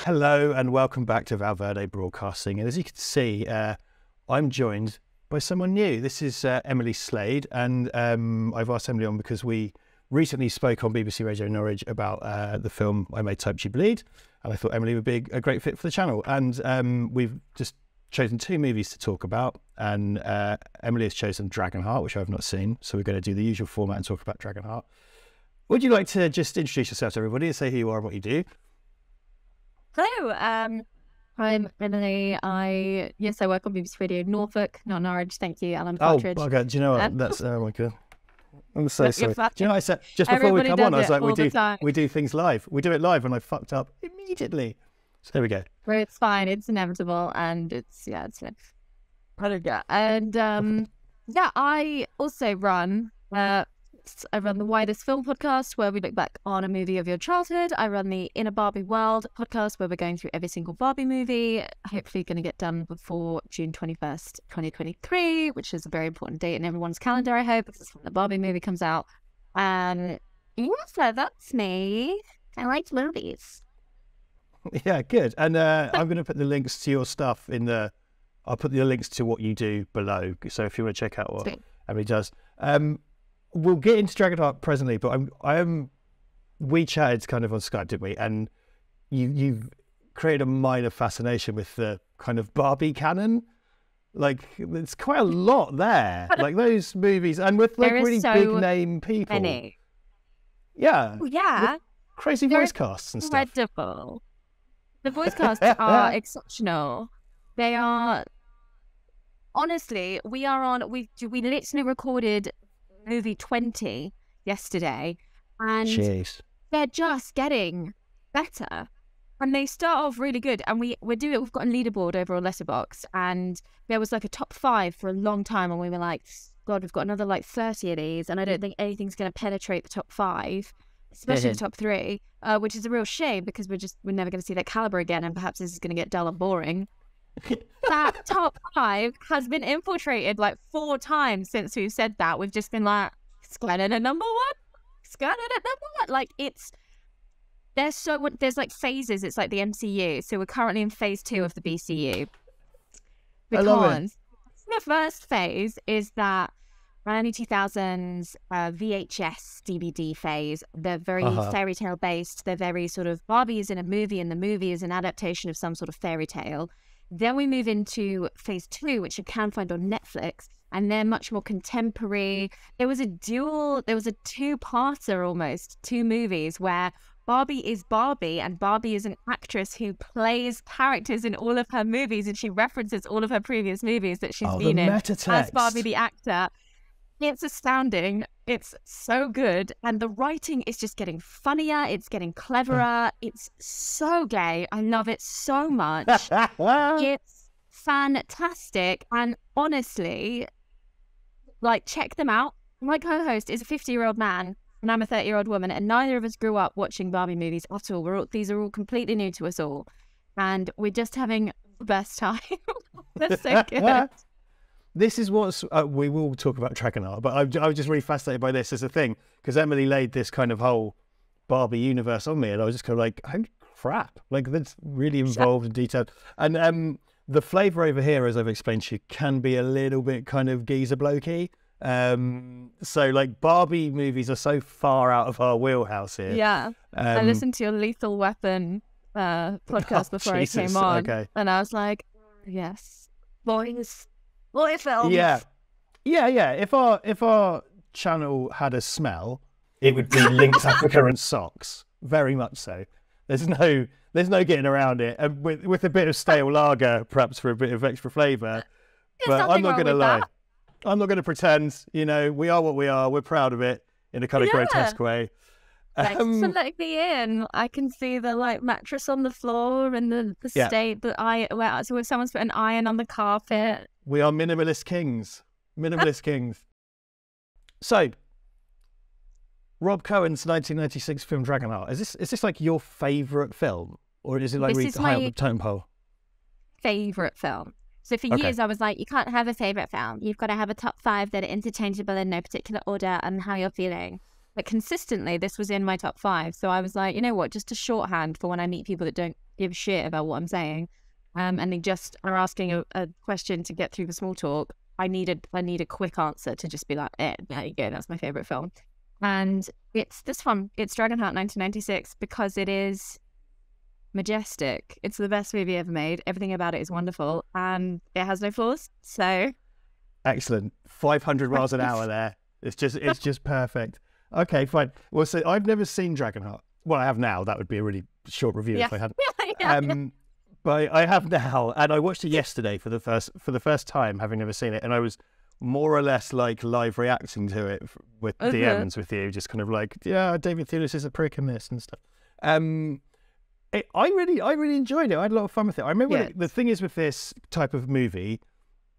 Hello and welcome back to Val Verde Broadcasting. And as you can see, I'm joined by someone new. This is Emily Slade, and I've asked Emily on because we recently spoke on BBC Radio Norwich about the film I May Type You Bleed, and I thought Emily would be a great fit for the channel. And we've just chosen two movies to talk about, and Emily has chosen Dragonheart, which I've not seen, so we're going to do the usual format and talk about Dragonheart. Would you like to just introduce yourself to everybody and say who you are and what you do? Hello, I'm Emily. I work on BBC Radio Norfolk, not Norwich. Thank you, Alan Partridge. Oh, okay. Do you know what? That's oh my god. I'm so sorry. Do you know what I said just before we come on? I was like, we do things live. We do it live, and I fucked up immediately. So there we go. Well, it's fine. It's inevitable, and it's and I also run. I run the Widest Film podcast, where we look back on a movie of your childhood. I run the Inner Barbie World podcast, where we're going through every single Barbie movie. Hopefully going to get done before June 21st, 2023, which is a very important date in everyone's calendar, I hope, because it's when the Barbie movie comes out. And so that's me. I like movies. Yeah, good. And I'm going to put the links to your stuff I'll put the links to what you do below. So if you want to check out what Emily does. We'll get into Dragonheart presently, but we chatted kind of on Skype, didn't we? And you've created a minor fascination with the kind of Barbie canon. Like, there's quite a lot there. Like those movies, and with like really big name people. Many. Yeah. Well, yeah. Crazy voice casts and stuff. Incredible. The voice casts are exceptional. They are. Honestly, we literally recorded movie 20 yesterday, and Jeez. They're just getting better, and they start off really good. And we've got a leaderboard over on Letterboxd, and there was like a top 5 for a long time, and we were like, God, we've got another like 30 of these, and I don't think anything's going to penetrate the top 5, especially the top 3, which is a real shame, because we're never going to see that caliber again, and perhaps this is going to get dull and boring. That top 5 has been infiltrated like 4 times since we've said that. We've just been like, Scanner at number 1, Scanner at number 1. Like, there's like phases. It's like the MCU. So we're currently in phase 2 of the BCU. Because I love it. The first phase is that early 2000s VHS DVD phase. They're very fairy tale based. They're very sort of Barbie is in a movie, and the movie is an adaptation of some sort of fairy tale. Then we move into phase 2, which you can find on Netflix, and they're much more contemporary. There was a 2-parter almost, 2 movies where Barbie is Barbie, and Barbie is an actress who plays characters in all of her movies, and she references all of her previous movies that she's been in as Barbie the actor. It's astounding. It's so good. And the writing is just getting funnier. It's getting cleverer. It's so gay. I love it so much. It's fantastic. And honestly, like, check them out. My co-host is a 50-year-old man, and I'm a 30-year-old woman, and neither of us grew up watching Barbie movies at all. These are all completely new to us all. And we're just having the best time. They're so good. This is what's we will talk about Dragonheart, but I was just really fascinated by this as a thing, because Emily laid this kind of whole Barbie universe on me, and I was just kind of like, holy crap, like that's really involved and detailed. And the flavour over here, as I've explained to you, can be a little bit kind of geezer blokey. So like Barbie movies are so far out of our wheelhouse here. Yeah. I listened to your Lethal Weapon podcast before I came on, and I was like, yes, boys. Boy films. Yeah. If our channel had a smell, it would be Lynx Africa and socks. Very much so. There's no getting around it. And with a bit of stale lager, perhaps for a bit of extra flavour. But I'm not going to lie. I'm not going to pretend. You know, we are what we are. We're proud of it in a kind of grotesque way. Thanks for letting me in. I can see the like mattress on the floor and the state that so if someone's put an iron on the carpet. We are minimalist kings. Minimalist kings. So, Rob Cohen's 1996 film Dragonheart. Is this like your favourite film, or is it like really high up the totem pole? Favourite film. So for years I was like, you can't have a favourite film. You've got to have a top 5 that are interchangeable in no particular order and how you're feeling. But consistently, this was in my top 5. So I was like, you know what, just a shorthand for when I meet people that don't give a shit about what I'm saying, and they just are asking a question to get through the small talk, I need a quick answer to just be like, there you go, that's my favorite film. And it's this one. It's Dragonheart 1996 because it is majestic. It's the best movie ever made. Everything about it is wonderful, and it has no flaws. So excellent. 500 miles an hour there. It's just perfect. Okay, fine. Well, so I've never seen Dragonheart. Well, I have now. That would be a really short review if I hadn't. But I have now, and I watched it yesterday for the first time, having never seen it, and I was more or less like live reacting to it with DMs with you, just kind of like, yeah, David Thewlis is a prick in this and stuff. I really enjoyed it. I had a lot of fun with it. I remember the thing is with this type of movie,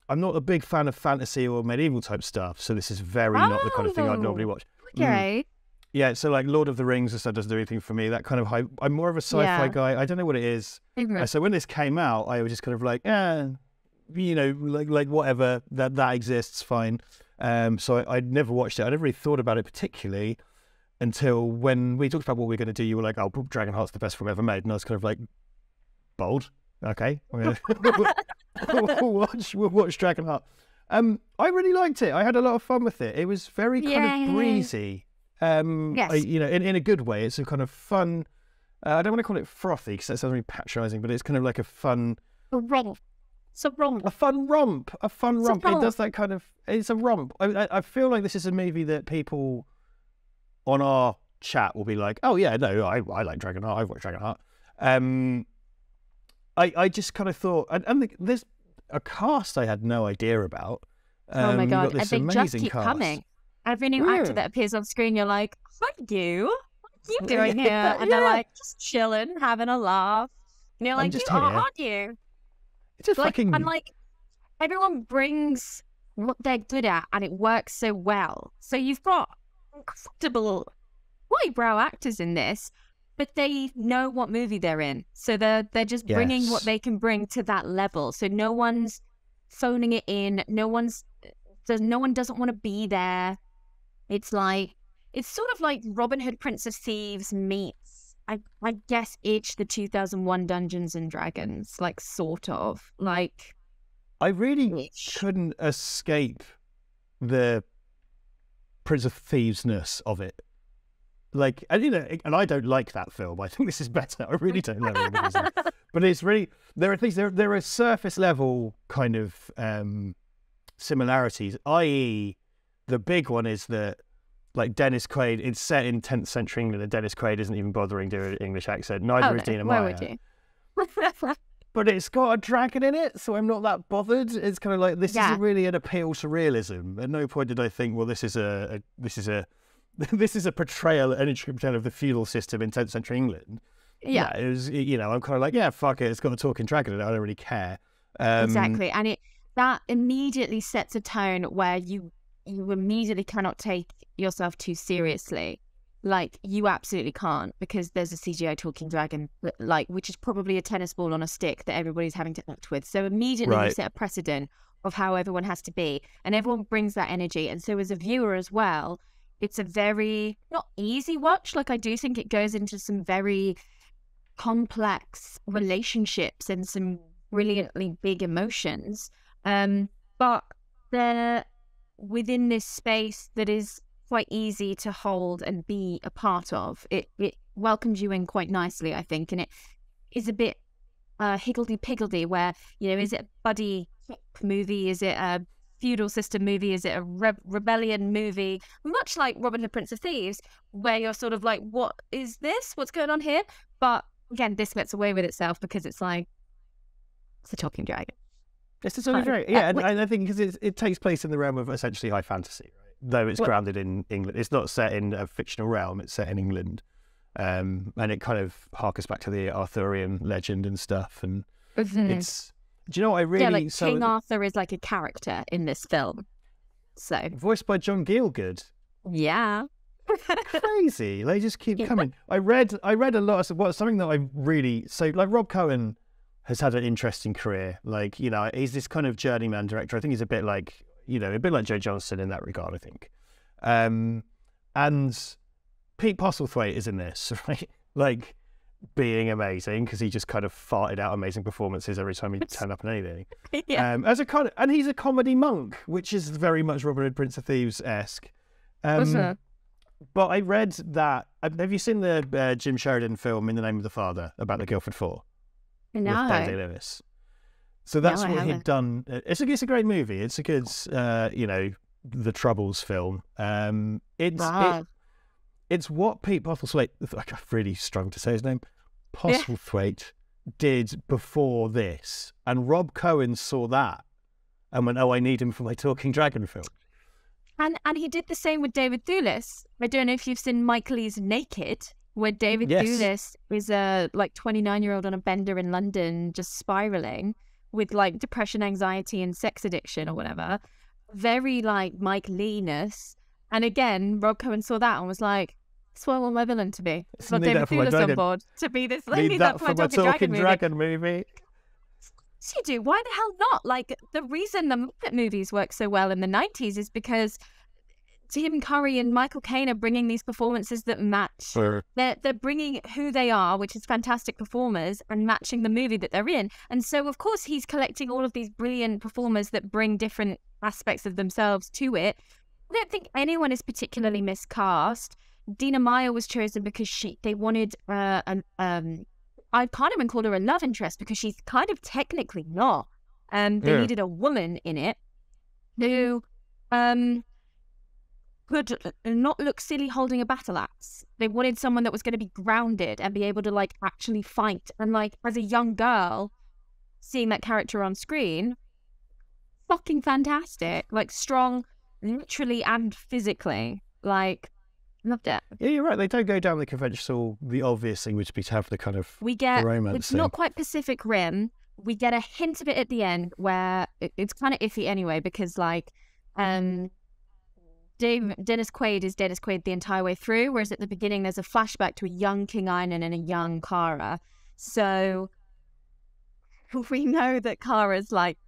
I'm not a big fan of fantasy or medieval type stuff, so this is very not the kind of thing I'd normally watch. Okay. Yeah, so like Lord of the Rings and stuff doesn't do anything for me. That kind of I'm more of a sci-fi guy. I don't know what it is. So when this came out, I was just kind of like, like whatever, that exists, fine. So I'd never watched it. I never really thought about it particularly until when we talked about what we're going to do. You were like, oh, Dragonheart's the best film ever made. And I was kind of like, bold. Okay. We'll watch Dragonheart. I really liked it. I had a lot of fun with it. It was very kind of breezy. In a good way. It's a kind of fun. I don't want to call it frothy because that sounds really patronising, but it's kind of like a fun romp. It's a romp. A fun romp. It does that kind of. It's a romp. I feel like this is a movie that people on our chat will be like, oh yeah, no, I like Dragonheart. I've watched Dragonheart. I just kind of thought, and there's a cast I had no idea about. Oh my god, and they just keep cast. Coming. Every new actor that appears on screen, you're like, what are you doing here? And they're like, just chilling, having a laugh. And you're like, aren't you? It's just fucking... And like, everyone brings what they're good at, and it works so well. So you've got incredible highbrow actors in this, but they know what movie they're in. So they're just bringing what they can bring to that level. So no one's phoning it in. No one doesn't want to be there. It's sort of like Robin Hood, Prince of Thieves meets, I guess, the 2001 Dungeons and Dragons, like sort of like. I really couldn't escape the Prince of Thieves-ness of it. Like, and I don't like that film. I think this is better. I really don't like it. But it's really, there are things, there are surface level kind of similarities, i.e. the big one is that, like, Dennis Quaid, it's set in 10th century England, and Dennis Quaid isn't even bothering doing an English accent. Neither is Dina Meyer. Why would you? But it's got a dragon in it, so I'm not that bothered. It's kind of like, this isn't really an appeal to realism. At no point did I think, well, this is a portrayal, an intricate portrayal of the feudal system in 10th century England. Yeah, it was, I'm kind of like, yeah, fuck it, it's got a talking dragon in it, I don't really care. Exactly, and that immediately sets a tone where you immediately cannot take yourself too seriously. Like, you absolutely can't, because there's a CGI talking dragon, like, which is probably a tennis ball on a stick that everybody's having to act with. So immediately you set a precedent of how everyone has to be, and everyone brings that energy. And so as a viewer as well, it's a very not easy watch. Like, I do think it goes into some very complex relationships and some brilliantly big emotions. But they're within this space that is quite easy to hold and be a part of. It welcomes you in quite nicely, I think, and it is a bit higgledy-piggledy where, is it a buddy movie? Is it a feudal system movie? Is it a rebellion movie? Much like Robin Hood, Prince of Thieves, where you're sort of like, what is this? What's going on here? But again, this gets away with itself because it's like, it's a talking dragon. It's a talking dragon, yeah. And I think because it takes place in the realm of essentially high fantasy, right? Though it's grounded in England. It's not set in a fictional realm, it's set in England. And it kind of harkens back to the Arthurian legend and stuff. And it's... Do you know what I really... Yeah, like King Arthur is like a character in this film. So voiced by John Gielgud. Yeah. Crazy. They just keep coming. I read a lot of something that I really... So, like, Rob Cohen has had an interesting career. Like, he's this kind of journeyman director. I think he's a bit like, a bit like Joe Johnston in that regard, I think. And Pete Postlethwaite is in this, right? Like, being amazing because he just kind of farted out amazing performances every time he turned up in anything. Yeah. And he's a comedy monk, which is very much Robin Hood, Prince of Thieves-esque. But I read that. Have you seen the Jim Sheridan film In the Name of the Father about the Guildford Four? No. With Daniel Day-Lewis. So that's what he'd done. It's a great movie. It's a good, the Troubles film. It's what Pete Postlethwaite, I've really struggled to say his name, Postlethwaite did before this. And Rob Cohen saw that and went, oh, I need him for my Talking Dragon film. And he did the same with David Thewlis. I don't know if you've seen Mike Leigh's Naked, where David Thewlis is a 29-year-old on a bender in London just spiraling with like depression, anxiety and sex addiction or whatever. Very like Mike Leigh-ness. And again, Rob Cohen saw that and was like, that's what I want my villain to be. It's not David Thewlis on board to be this. Need that for my Talking Dragon movie. Yes, you do. Why the hell not? Like, the reason the Muppet movies worked so well in the 90s is because Tim Curry and Michael Caine are bringing these performances that match. Sure. They're bringing who they are, which is fantastic performers, and matching the movie that they're in. And so, of course, he's collecting all of these brilliant performers that bring different aspects of themselves to it. I don't think anyone is particularly miscast. Dina Meyer was chosen because they wanted I can't even call her a love interest because she's kind of technically not. They needed a woman in it who could not look silly holding a battle axe. They wanted someone that was going to be grounded and be able to like actually fight. And like as a young girl, seeing that character on screen, fucking fantastic. Like strong, literally and physically. Like, loved it. Yeah, you're right. They don't go down the conventional, the obvious thing would be to have the kind of romance. It's not quite Pacific Rim. We get a hint of it at the end where it's kind of iffy anyway because like Dennis Quaid is Dennis Quaid the entire way through, whereas at the beginning there's a flashback to a young King Einan and a young Kara. So we know that Kara's like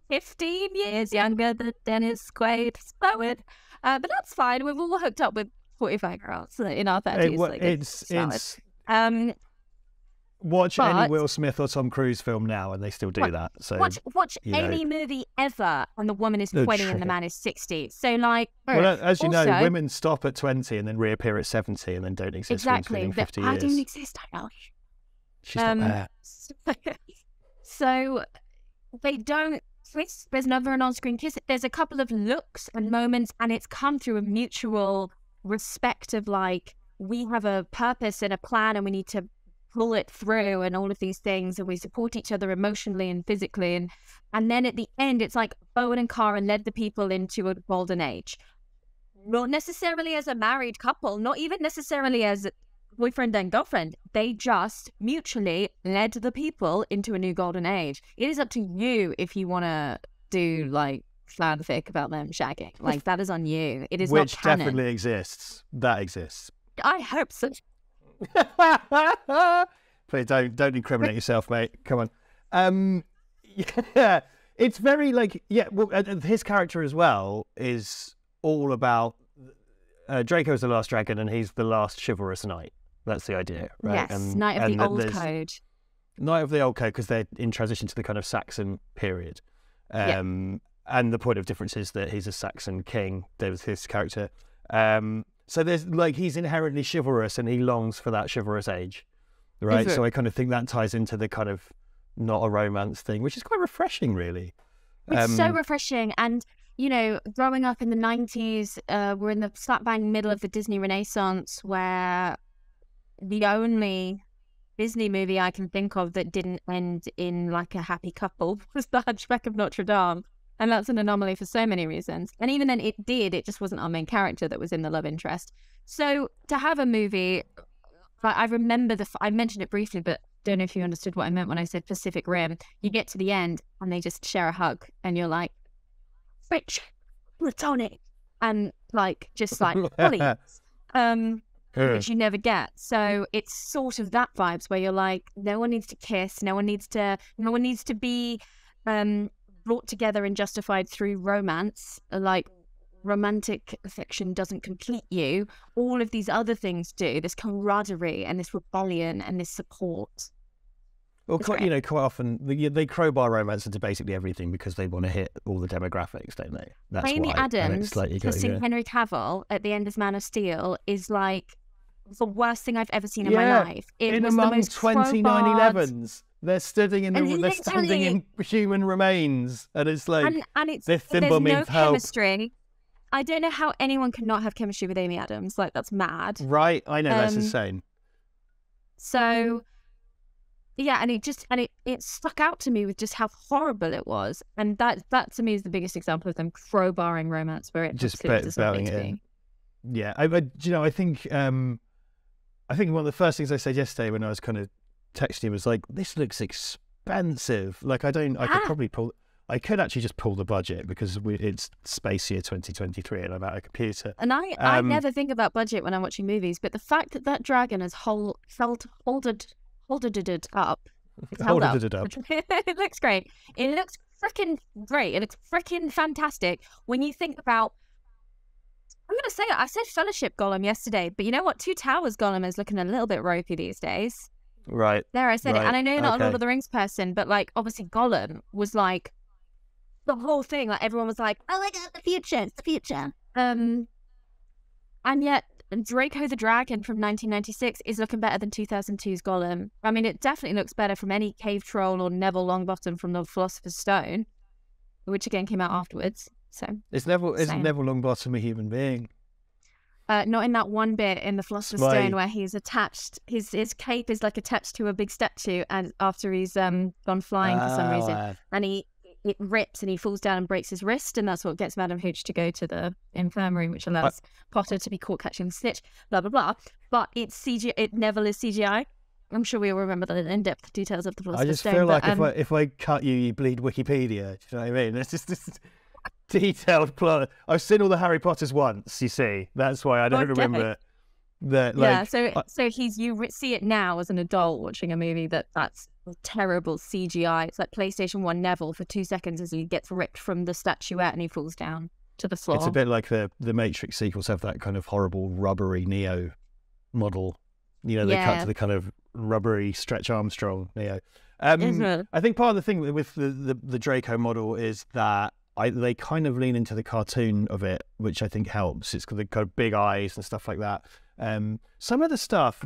15 years younger than Dennis Quaid. But that's fine. We've all hooked up with 45-year-olds in our 30s. Watch any Will Smith or Tom Cruise film now, and they still do that. So watch any movie ever, and the woman is 20 and the man is 60. So, like, as you know, women stop at 20 and then reappear at 70 and then don't exist for 50 years. I don't exist. I know. She's not there. So they don't. There's never an on-screen kiss. There's a couple of looks and moments, and it's come through a mutual respect of like, we have a purpose and a plan, and we need to pull it through and all of these things, and we support each other emotionally and physically, and then at the end it's like Bowen and Cara led the people into a golden age, not necessarily as a married couple, not even necessarily as boyfriend and girlfriend. They just mutually led the people into a new golden age. It is up to you if you want to do like fanfic about them shagging. Like, that is on you. It is which not canon. Definitely exists. That exists. I hope so. Please don't incriminate yourself, mate. Come on. Yeah, it's very like, well, his character as well is all about Draco's the last dragon and he's the last chivalrous knight. That's the idea, right? Yes, Knight of the Old Code. Knight of the Old Code, because they're in transition to the kind of Saxon period. And the point of difference is that he's a Saxon king. There was his character. So there's like, he's inherently chivalrous and he longs for that chivalrous age, right? So I kind of think that ties into the kind of not a romance thing, which is quite refreshing, really. It's so refreshing. And, you know, growing up in the 90s, we're in the slap bang middle of the Disney Renaissance, where the only Disney movie I can think of that didn't end in like a happy couple was The Hunchback of Notre Dame. And that's an anomaly for so many reasons. And even then it did, it just wasn't our main character that was in the love interest. So to have a movie, I remember I mentioned it briefly, but don't know if you understood what I meant when I said Pacific Rim. You get to the end and they just share a hug and you're like, rich, platonic, and like, just like, fully, which you never get. So it's sort of that vibes where you're like, no one needs to kiss, no one needs to be brought together and justified through romance. Like, romantic affection doesn't complete you. All of these other things do, this camaraderie and this rebellion and this support. Well, quite often they crowbar romance into basically everything because they want to hit all the demographics, don't they? That's Amy why. Adams kissing Henry Cavill at the end of Man of Steel is like the worst thing I've ever seen in my life. It was among the most 2911s. They're standing in human remains, and it's like there's no chemistry. I don't know how anyone can not have chemistry with Amy Adams. Like, that's mad. Right, I know, that's insane. So, yeah, and it stuck out to me with just how horrible it was, and that to me is the biggest example of them crowbarring romance where it just doesn't it in. Yeah, I think one of the first things I said yesterday when I was kind of texting you was like, this looks expensive. Like, I could actually just pull the budget because it's space year 2023 and I'm at a computer. And I never think about budget when I'm watching movies, but the fact that dragon has holded it up. It looks great. It looks freaking great. It looks freaking fantastic. When you think about, I'm going to say it, I said Fellowship Gollum yesterday, but you know what? Two Towers Gollum is looking a little bit ropey these days. Right. There, I said it. And I know you're not a Lord of the Rings person, but like, obviously Gollum was like, the whole thing, like everyone was like, oh my god, the future, it's the future. And yet Draco the Dragon from 1996 is looking better than 2002's Gollum. I mean, it definitely looks better from any cave troll or Neville Longbottom from the Philosopher's Stone, which again came out afterwards. So isn't Neville Longbottom a human being? Not in that one bit in the Philosopher's Stone where he's attached. His cape is like attached to a big statue, and after he's gone flying for some reason, and it rips and he falls down and breaks his wrist, and that's what gets Madam Hooch to go to the infirmary, which allows Potter to be caught catching the snitch, blah, blah, blah. But it's CGI. Neville is CGI. I'm sure we all remember the in-depth details of the Philosopher's Stone. I just feel like if I cut you, you bleed Wikipedia. Do you know what I mean? It's just this detailed plot. I've seen all the Harry Potters once, you see. That's why I don't remember that. Like, so you see it now as an adult watching a movie that's terrible CGI. It's like PlayStation 1 Neville for 2 seconds as he gets ripped from the statuette and he falls down to the floor. It's a bit like the Matrix sequels have that kind of horrible rubbery Neo model. You know, they cut to the kind of rubbery Stretch Armstrong Neo. I think part of the thing with the Draco model is that they kind of lean into the cartoon of it, which I think helps. It's got the kind of big eyes and stuff like that. Some of the stuff,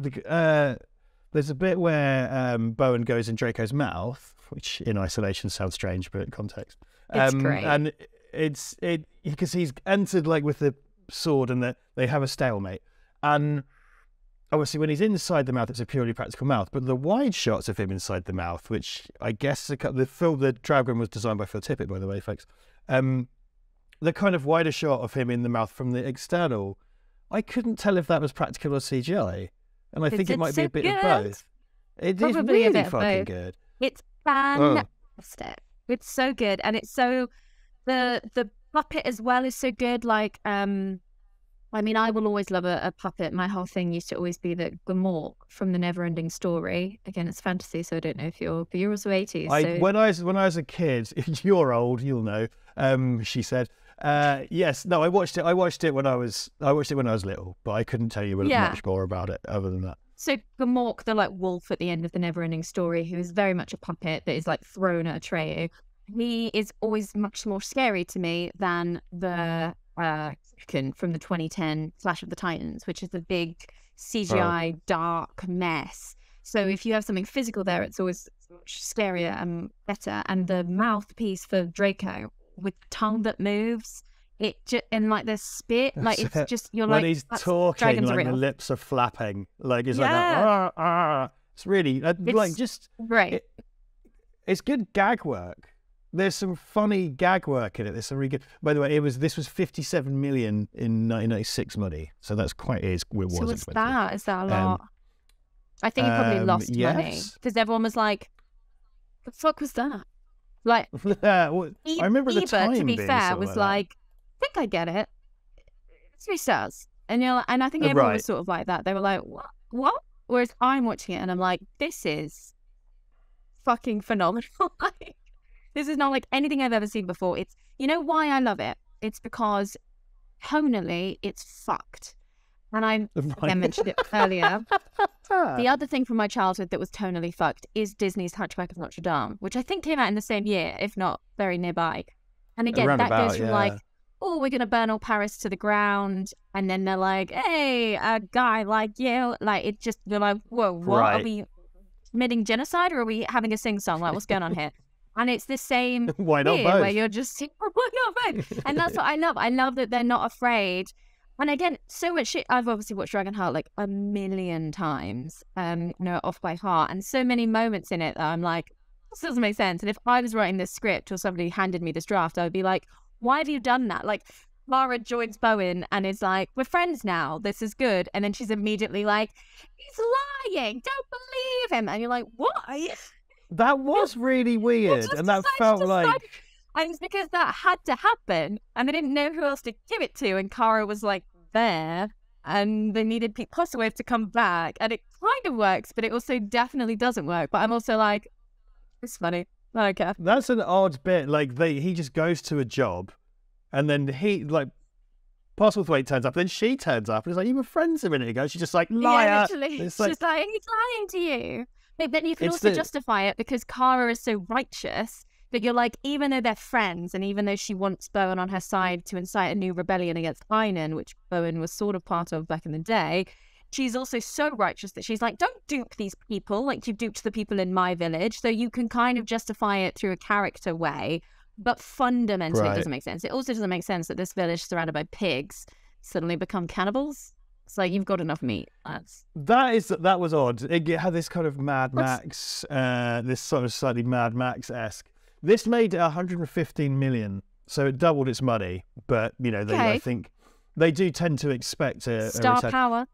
there's a bit where Bowen goes in Draco's mouth, which in isolation sounds strange, but in context, it's great. And it's because he's entered like with the sword, and they have a stalemate. And obviously, when he's inside the mouth, it's a purely practical mouth. But the wide shots of him inside the mouth, which I guess the Dragon was designed by Phil Tippett, by the way, folks. The kind of wider shot of him in the mouth from the external, I couldn't tell if that was practical or CGI. And I think it might be a bit of both. It is really fucking good. It's fantastic. It's so good. And it's so... The puppet as well is so good. Like, I mean, I will always love a puppet. My whole thing used to always be the Gmork from the Neverending Story. Again, it's fantasy, so I don't know if you're also 80s. When I was a kid, if you're old, you'll know. She said, yes, no, I watched it when I was little, but I couldn't tell you much more about it other than that. So Gmork, the like wolf at the end of the Neverending Story, who is very much a puppet that is like thrown at Atreyu, he is always much more scary to me than the from the 2010 Clash of the Titans, which is a big CGI dark mess. So if you have something physical there, it's always much scarier and better. And the mouthpiece for Draco with the tongue that moves, and like the spit, like it's just you're when like he's talking, like the lips are flapping, like it's like that. It's really like just great. It's good gag work. There's some funny gag work in it. There's some really good. By the way, this was 57 million in 1996 money, so that's quite it was. So what's that? Is that a lot? I think he probably lost money because everyone was like, "The fuck was that?" Like, well, I remember the time. To be fair, was like, "I think I get it. 3 stars," and and I think everyone was sort of like that. They were like, "What?" Whereas I'm watching it and I'm like, "This is fucking phenomenal." This is not like anything I've ever seen before. It's, you know why I love it? It's because tonally, it's fucked. And I again mentioned it earlier. The other thing from my childhood that was tonally fucked is Disney's Hunchback of Notre Dame, which I think came out in the same year, if not very nearby. And again, that goes from like, oh, we're going to burn all Paris to the ground. And then they're like, hey, a guy like you. Like, it just, you're like, whoa, what? Are we committing genocide or are we having a sing-song? Like, what's going on here? And it's the same why not both? Where you're just, why not both? And that's what I love. I love that they're not afraid. And again, so much shit. I've obviously watched Dragonheart like a million times, off by heart. And so many moments in it that I'm like, this doesn't make sense. And if I was writing this script or somebody handed me this draft, I would be like, why have you done that? Like, Lara joins Bowen and is like, we're friends now. This is good. And then she's immediately like, he's lying. Don't believe him. And you're like, why? That was really weird. And that felt like... And it's because that had to happen. And they didn't know who else to give it to. And Cara was like there. And they needed Pete Postlethwaite to come back. And it kind of works, but it also definitely doesn't work. But I'm also like, it's funny. I don't care. That's an odd bit. Like, he just goes to a job. And then he, like, Postlethwaite turns up. Then she turns up. And it's like, you were friends a minute ago. She's just like, liar. Yeah, literally. She's like, he's lying to you. But then you can also justify it because Cara is so righteous that you're like, even though they're friends and even though she wants Bowen on her side to incite a new rebellion against Einan, which Bowen was sort of part of back in the day, she's also so righteous that she's like, don't dupe these people like you duped the people in my village. So you can kind of justify it through a character way, but fundamentally it doesn't make sense. It also doesn't make sense that this village surrounded by pigs suddenly become cannibals. It's like, you've got enough meat, lads. That was odd. It had this kind of Mad Max, this sort of slightly Mad Max-esque. This made 115 million, so it doubled its money. But I think they do tend to expect a star power.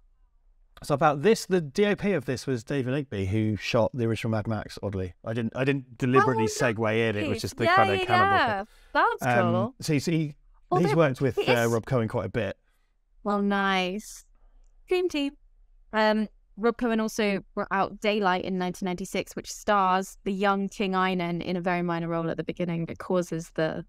So about this, the DOP of this was David Igby, who shot the original Mad Max. Oddly, I didn't deliberately segue in. It was just the kind of cannibal. That's cool. So he's worked with Rob Cohen quite a bit. Well, nice. Dream team. Rob Cohen also brought out Daylight in 1996, which stars the young King Einan in a very minor role at the beginning that causes the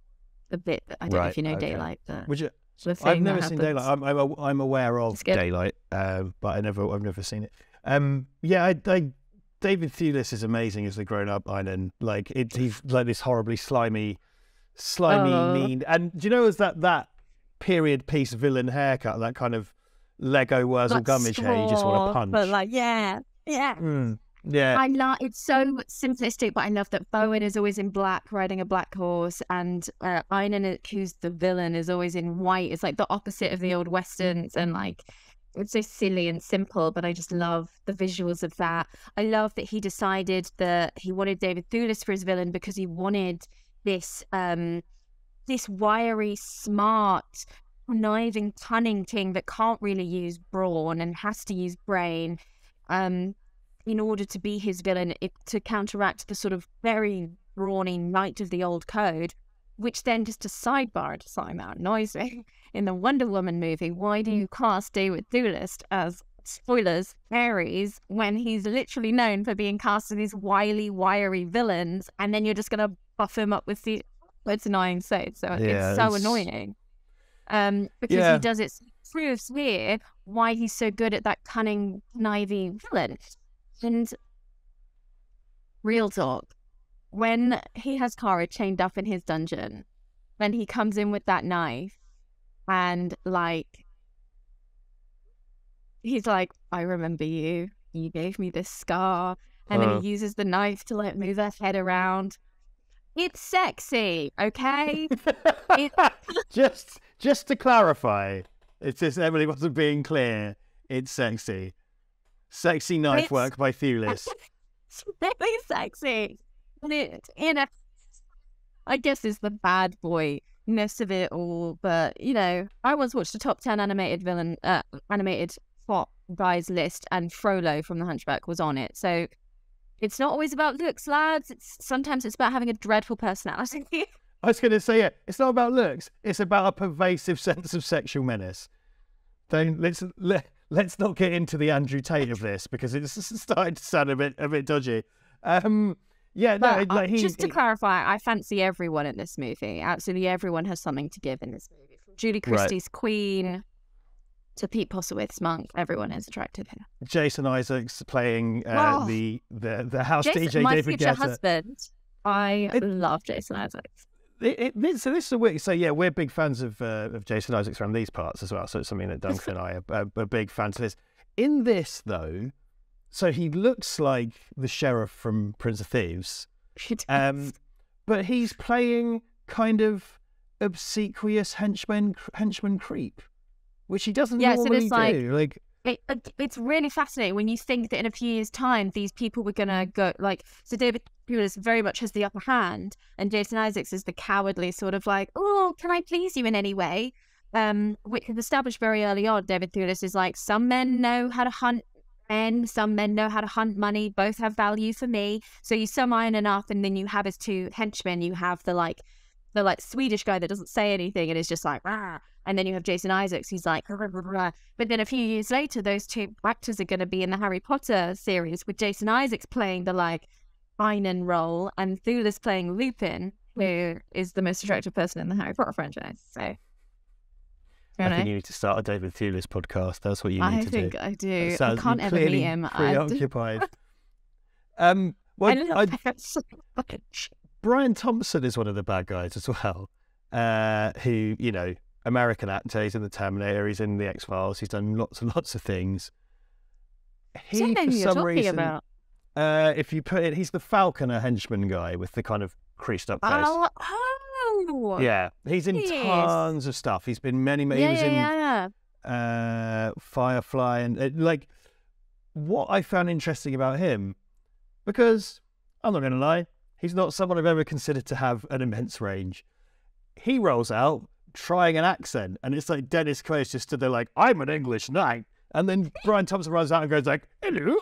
bit that I don't know if you know Daylight. I've never seen Daylight. I'm aware of Daylight, but I've never seen it. David Thewlis is amazing as the grown-up Einan. Like he's like this horribly slimy, mean. And do you know, is that period piece villain haircut, that kind of Lego Wurzel Gummidge hair you just want to punch. But like, yeah. Yeah. I love it's so simplistic, but I love that Bowen is always in black, riding a black horse, and Einan, who's the villain, is always in white. It's like the opposite of the old westerns, and like it's so silly and simple, but I just love the visuals of that. I love that he decided that he wanted David Thewlis for his villain because he wanted this wiry, smart, conniving, cunning king that can't really use brawn and has to use brain in order to be his villain, to counteract the sort of very brawny knight of the old code, which then, just a sidebar to something that annoys me, in the Wonder Woman movie, why do you cast David Thewlis as, spoilers, Ares, when he's literally known for being cast as these wily, wiry villains, and then you're just going to buff him up with the... It's annoying to say, so it's so annoying. Because he does it, proves here why he's so good at that cunning, conniving villain. And real talk, when he has Cara chained up in his dungeon, when he comes in with that knife and like he's like, I remember you gave me this scar, and then he uses the knife to like move her head around. It's sexy, okay? Just to clarify, it's just Emily wasn't being clear. It's sexy. Sexy knife work by Thewlis. It's really sexy. And I guess it's the bad boy-ness of it all. But, I once watched a top 10 animated plot guys list, and Frollo from The Hunchback was on it. So it's not always about looks, lads. Sometimes it's about having a dreadful personality. I was going to say it. It's not about looks. It's about a pervasive sense of sexual menace. Let's not get into the Andrew Tate of this, because it's starting to sound a bit dodgy. Just to clarify, I fancy everyone in this movie. Absolutely everyone has something to give in this movie. From Julie Christie's Queen to Pete Postlethwaite's Monk. Everyone is attractive here. Jason Isaacs playing the house DJ my David future Guetta. husband. I love Jason Isaacs. So this is a weird. So yeah, we're big fans of Jason Isaacs around these parts as well. So it's something that Duncan and I are big fans of his. In this though, so he looks like the sheriff from Prince of Thieves, but he's playing kind of obsequious henchman creep, which he doesn't normally do. Like it's really fascinating when you think that in a few years' time, these people were going to go, like, so David Thewlis very much has the upper hand, and Jason Isaacs is the cowardly sort of like, oh, can I please you in any way? Which is established very early on. David Thewlis is like, some men know how to hunt men, some men know how to hunt money, both have value for me. So you sum iron enough, and then you have his two henchmen. You have the Swedish guy that doesn't say anything and is just like, rah. And then you have Jason Isaacs, who's like, rah, rah, rah. But then a few years later, those two actors are going to be in the Harry Potter series with Jason Isaacs playing the like Finan role and Thewlis playing Lupin, who is the most attractive person in the Harry Potter franchise. So I think you need to start a David Thewlis podcast. That's what you need to do. I think I do. I can't ever meet him. Preoccupied. Brian Thompson is one of the bad guys as well. Who, you know, American actor. He's in the Terminator. He's in the X-Files. He's done lots and lots of things. He, for some reason, if you put it, he's the Falconer henchman guy with the kind of creased up face. Oh, yeah, he's in tons of stuff. He's been he was in Firefly, and like what I found interesting about him, because I'm not going to lie, he's not someone I've ever considered to have an immense range. He rolls out trying an accent, and it's like Dennis Quaid just stood there like, I'm an English knight. And then Brian Thompson runs out and goes like, hello,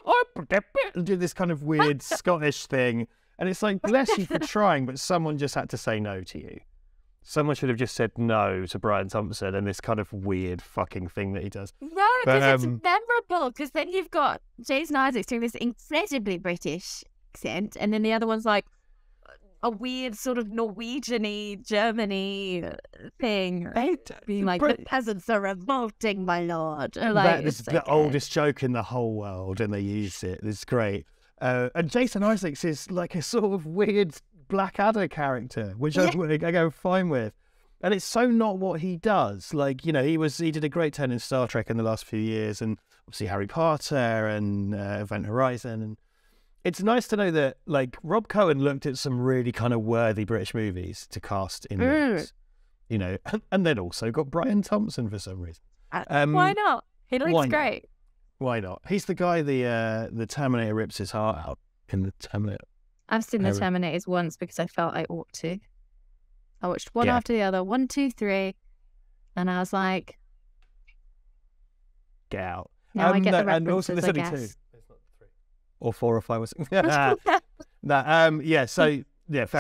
and do this kind of weird Scottish thing. And it's like, bless you for trying, but someone just had to say no to you. Someone should have just said no to Brian Thompson and this kind of weird fucking thing that he does. No, because it's memorable, because then you've got Jason Isaacs doing this incredibly British accent, and then the other one's like, a weird sort of Norwegian-y, Germany thing. Being like, the peasants are revolting, my lord. Like, that is the oldest joke in the whole world, and they use it. It's great. And Jason Isaacs is like a sort of weird Blackadder character, which I go fine with. And it's so not what he does. Like, you know, he did a great turn in Star Trek in the last few years, and obviously Harry Potter and Event Horizon, and it's nice to know that, like, Rob Cohen looked at some really kind of worthy British movies to cast in this, you know, and then also got Brian Thompson for some reason. Why not? He looks great. Why not? He's the guy the Terminator rips his heart out in the Terminator. I've seen the Terminators once because I felt I ought to. I watched one after the other, 1, 2, 3, and I was like, get out. Now I get the references, and also, I guess. Or 4 or 5 or 6. Fair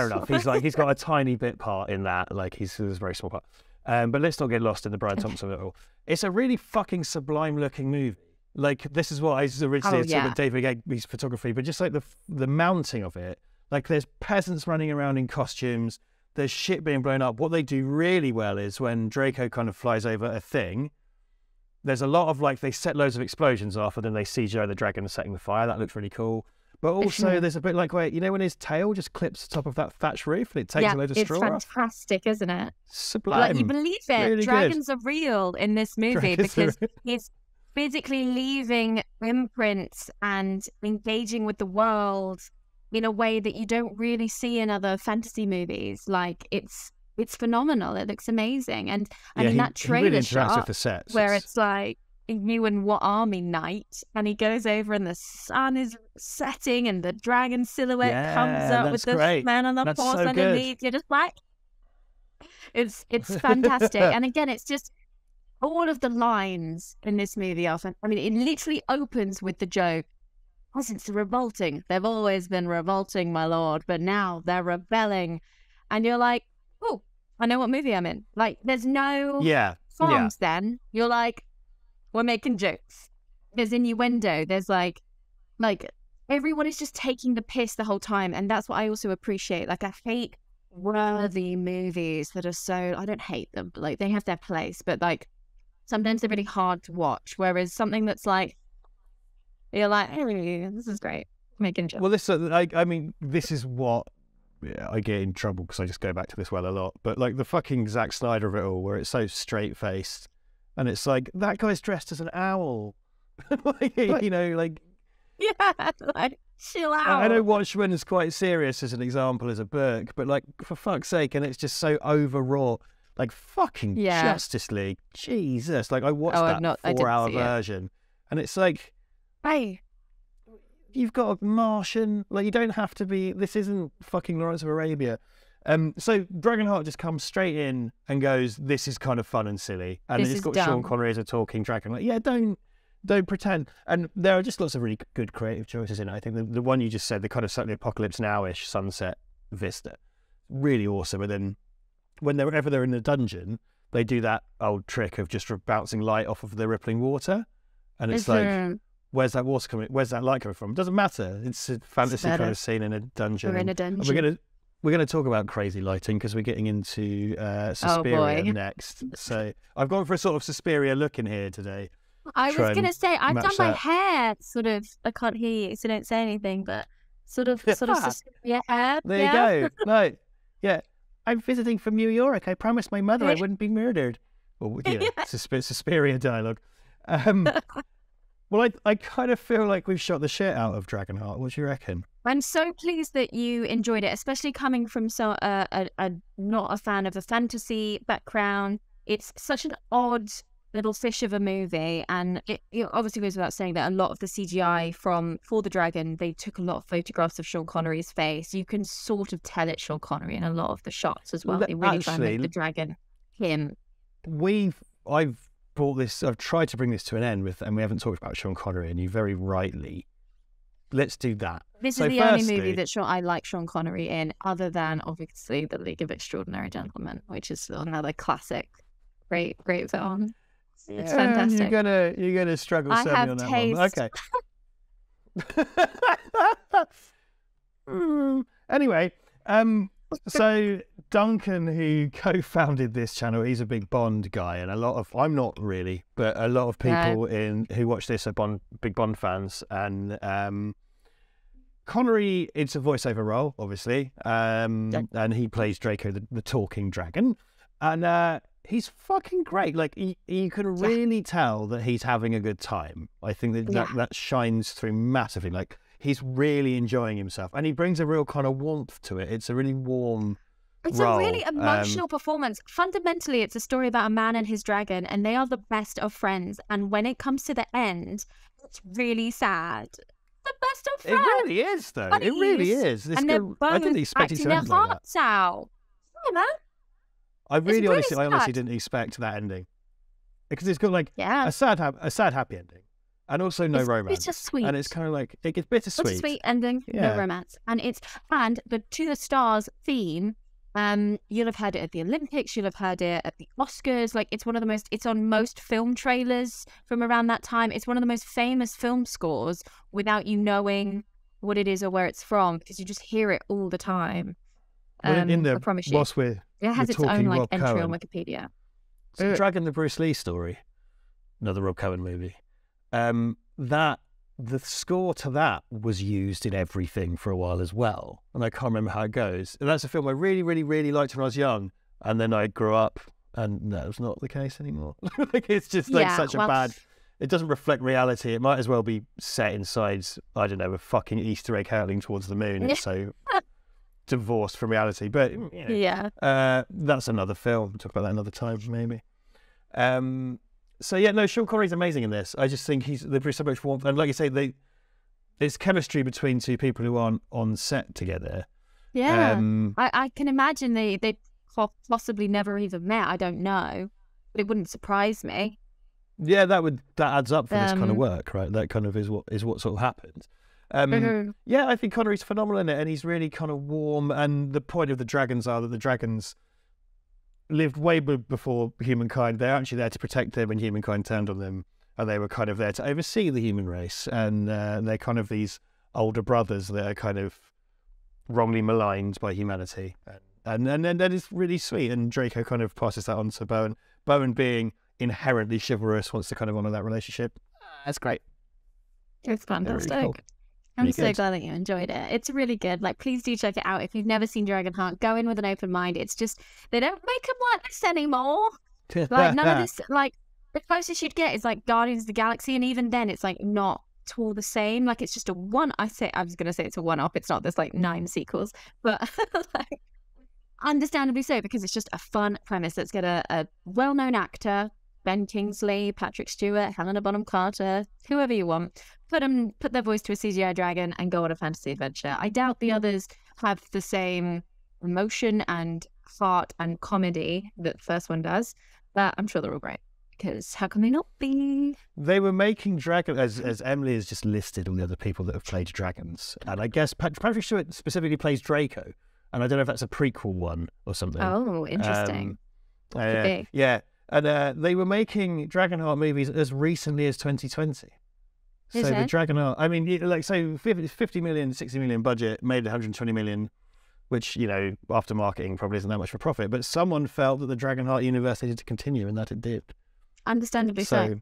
enough. He's got a tiny bit part in that. Like, he's a very small part. But let's not get lost in the Brian Thompson at all. It's a really fucking sublime looking movie. Like, this is what I originally said with David Egby's photography, but just like the mounting of it. Like, there's peasants running around in costumes. There's shit being blown up. What they do really well is when Draco kind of flies over a thing, there's a lot of, like, they set loads of explosions off, and then they CGI the dragon setting the fire. That looks really cool. But also, there's a bit like where, you know, when his tail just clips the top of that thatch roof and it takes a load of straw off? It's fantastic, isn't it? Sublime. Like, you believe it. Really Dragons are real in this movie because he's physically leaving imprints and engaging with the world in a way that you don't really see in other fantasy movies. Like, it's phenomenal. It looks amazing. And in that trailer really shot with the sets. where it's like, you and what army knight, and he goes over and the sun is setting and the dragon silhouette comes up with the man on the horse underneath. You're just like, it's fantastic. And again, it's just all of the lines in this movie are I mean, it literally opens with the joke, peasants are revolting. They've always been revolting, my lord, but now they're rebelling. And you're like, oh, I know what movie I'm in. Like, there's no songs then. You're like, we're making jokes. There's innuendo. There's like everyone is just taking the piss the whole time. And that's what I also appreciate. Like, I hate worthy movies that are so, I don't hate them, but like they have their place, but like sometimes they're really hard to watch. Whereas something that's like, you're like, hey, this is great. Making jokes. Well, this is what I get in trouble because I just go back to this well a lot. But like the fucking Zack Snyder of it all, where it's so straight faced, and it's like that guy's dressed as an owl, like, you know, like like chill out. I know Watchmen is quite serious as an example as a book, but like for fuck's sake, and it's just so overwrought. Like fucking Justice League, Jesus! Like I watched that 4-hour version, and it's like, hey, you've got a Martian. Like you don't have to be. This isn't fucking Lawrence of Arabia. So Dragonheart just comes straight in and goes, "This is kind of fun and silly," and it's got Sean Connery as a talking dragon. Like, yeah, don't pretend. And there are just lots of really good creative choices in it. I think the one you just said, the kind of slightly Apocalypse Now-ish sunset vista, really awesome. And then whenever they're in the dungeon, they do that old trick of just bouncing light off of the rippling water, and it's like, where's that water coming? Where's that light coming from? It doesn't matter. It's a fantasy kind of scene in a dungeon. We're in a dungeon. We're gonna talk about crazy lighting because we're getting into Suspiria next. So I've gone for a sort of Suspiria look in here today. I was gonna say I've done my hair sort of. I can't hear you, so don't say anything. But sort of Suspiria hair. There you go. No, yeah. I'm visiting from New York. I promised my mother I wouldn't be murdered. Well, you know, Suspiria dialogue. Well, I kind of feel like we've shot the shit out of Dragonheart. What do you reckon? I'm so pleased that you enjoyed it, especially coming from not a fan of the fantasy background. It's such an odd little fish of a movie, and it obviously goes without saying that a lot of the CGI for the dragon, they took a lot of photographs of Sean Connery's face. You can sort of tell it's Sean Connery in a lot of the shots as well. They really try and make the dragon him. I've tried to bring this to an end and we haven't talked about Sean Connery, and you very rightly. Let's do that. This is the only movie that I like Sean Connery in, other than obviously The League of Extraordinary Gentlemen, which is another classic, great film. It's fantastic. You're gonna struggle selling on that one. Okay. Anyway, so Duncan, who co-founded this channel, he's a big Bond guy, and I'm not really, but a lot of people who watch this are big Bond fans, and Connery, it's a voiceover role, obviously, and he plays Draco, the talking dragon, and he's fucking great. Like you can really tell that he's having a good time. I think that shines through massively. Like he's really enjoying himself, and he brings a real kind of warmth to it. It's a really warm role. A really emotional performance. Fundamentally, it's a story about a man and his dragon, and they are the best of friends. And when it comes to the end, it's really sad. The best of friends. It really is, though. It really is. I didn't expect it to end like that. Out. Yeah, man. I honestly didn't expect that ending, because it's got like a sad happy ending, and also no romance. Bittersweet, and it's kind of like it gets bittersweet. Bittersweet ending, no romance, and the To the Stars theme. You'll have heard it at the Olympics. You'll have heard it at the Oscars. Like it's on most film trailers from around that time. It's one of the most famous film scores without you knowing what it is or where it's from, because you just hear it all the time. I promise you. It has its own like entry on Wikipedia. So Dragon, the Bruce Lee story, another Rob Cohen movie. The score to that was used in everything for a while as well, and I can't remember how it goes. And that's a film I really, really, really liked when I was young, and then I grew up, and that was not the case anymore. Like it's just like such a bad. It doesn't reflect reality. It might as well be set inside, I don't know, a fucking Easter egg hurtling towards the moon. It's so divorced from reality, but that's another film. We'll talk about that another time maybe. Sean Connery's amazing in this. I just think there's so much warmth, and like you say, there's chemistry between two people who aren't on set together. I can imagine they possibly never even met. I don't know, but it wouldn't surprise me. That adds up for this kind of work, right? That kind of is what sort of happens. I think Connery's phenomenal in it, and he's really kind of warm. And the point of the dragons are that the dragons lived way before humankind. They're actually there to protect them when humankind turned on them, and they were kind of there to oversee the human race. And they're kind of these older brothers that are kind of wrongly maligned by humanity. And And then that is really sweet. And Draco kind of passes that on to Bowen. Bowen, being inherently chivalrous, wants to kind of honour that relationship. That's great. It's fantastic. Really cool. I'm so glad that you enjoyed it. It's really good. Like, please do check it out. If you've never seen Dragonheart, go in with an open mind. It's just, they don't make them like this anymore. Like, none of this, like, the closest you'd get is like Guardians of the Galaxy, and even then it's like not at all the same. Like, it's just a one, I was going to say it's a one-off. It's not, there's like 9 sequels, but like, understandably so, because it's just a fun premise. Let's get a well-known actor, Ben Kingsley, Patrick Stewart, Helena Bonham Carter, whoever you want, put their voice to a CGI dragon and go on a fantasy adventure. I doubt the others have the same emotion and heart and comedy that the first one does, but I'm sure they're all great, because how can they not be? They were making dragon, as Emily has just listed all the other people that have played dragons, and I guess Patrick Stewart specifically plays Draco, and I don't know if that's a prequel one or something. Oh, interesting. Yeah. And they were making Dragonheart movies as recently as 2020. So the Dragonheart, I mean, like, so 50 million, 60 million budget, made 120 million, which, you know, after marketing probably isn't that much for profit. But someone felt that the Dragonheart universe needed to continue, and that it did. Understandably so.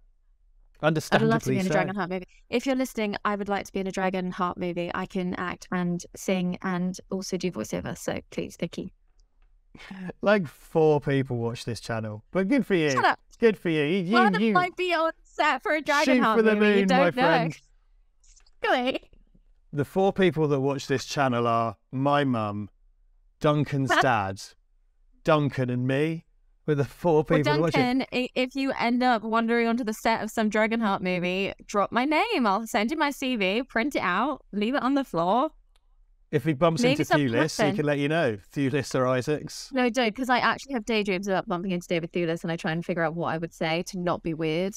Understandably I'd love to be in a so. Dragonheart movie. If you're listening, I would like to be in a Dragonheart movie. I can act and sing and also do voiceover. So please, thank you. Like 4 people watch this channel, but good for you. Shut up. Good for you. You might be on set for a Dragonheart shoot for the movie. moon, You don't my know. friend. Really? The 4 people that watch this channel are my mum, Duncan's dad, Duncan, and me. We're the 4 people that watch it. Duncan, if you end up wandering onto the set of some Dragonheart movie, drop my name. I'll send you my CV, print it out, leave it on the floor. If he bumps into Thewlis, he can let you know. Thewlis or Isaacs. No, don't, because I actually have daydreams about bumping into David Thewlis, and I try and figure out what I would say to not be weird.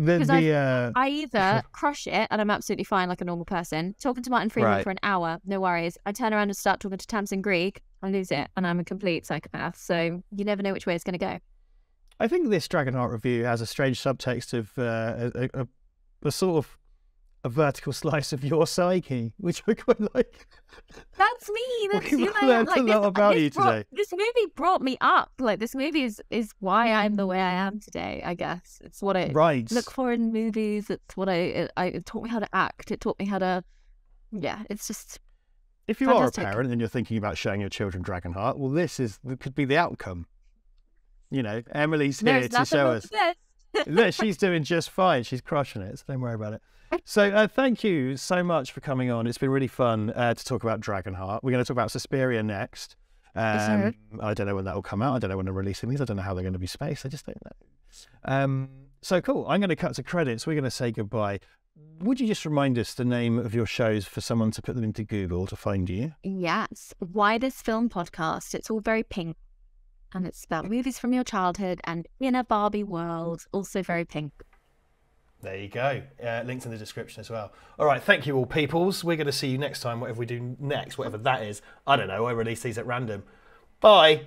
I either crush it and I'm absolutely fine like a normal person, talking to Martin Freeman for an hour, no worries. I turn around and start talking to Tamsin Greig, I lose it, and I'm a complete psychopath. So you never know which way it's going to go. I think this Dragonheart review has a strange subtext of a sort of a vertical slice of your psyche, which I quite like. That's me. That's We've learned a lot about you today. This movie brought me up. Like, this movie is why I'm the way I am today, I guess. It's what I look for in movies. It's what it taught me how to act. It taught me how to, it's just If you fantastic. are a parent and you're thinking about showing your children Dragonheart, well, this could be the outcome. You know, Emily's here to show us. Look, she's doing just fine. She's crushing it, so don't worry about it. So thank you so much for coming on. It's been really fun to talk about Dragonheart. We're going to talk about Suspiria next. I don't know when that will come out. I don't know when they're releasing these. I don't know how they're going to be spaced. I just don't know. So cool. I'm going to cut to credits. We're going to say goodbye. Would you just remind us the name of your shows for someone to put them into Google to find you? Yes. Why This Film Podcast. It's all very pink. And it's about movies from your childhood and in a Barbie world. Also very pink. There you go. Links in the description as well. All right, thank you all, peoples. We're going to see you next time, whatever we do next, whatever that is. I don't know. I release these at random. Bye.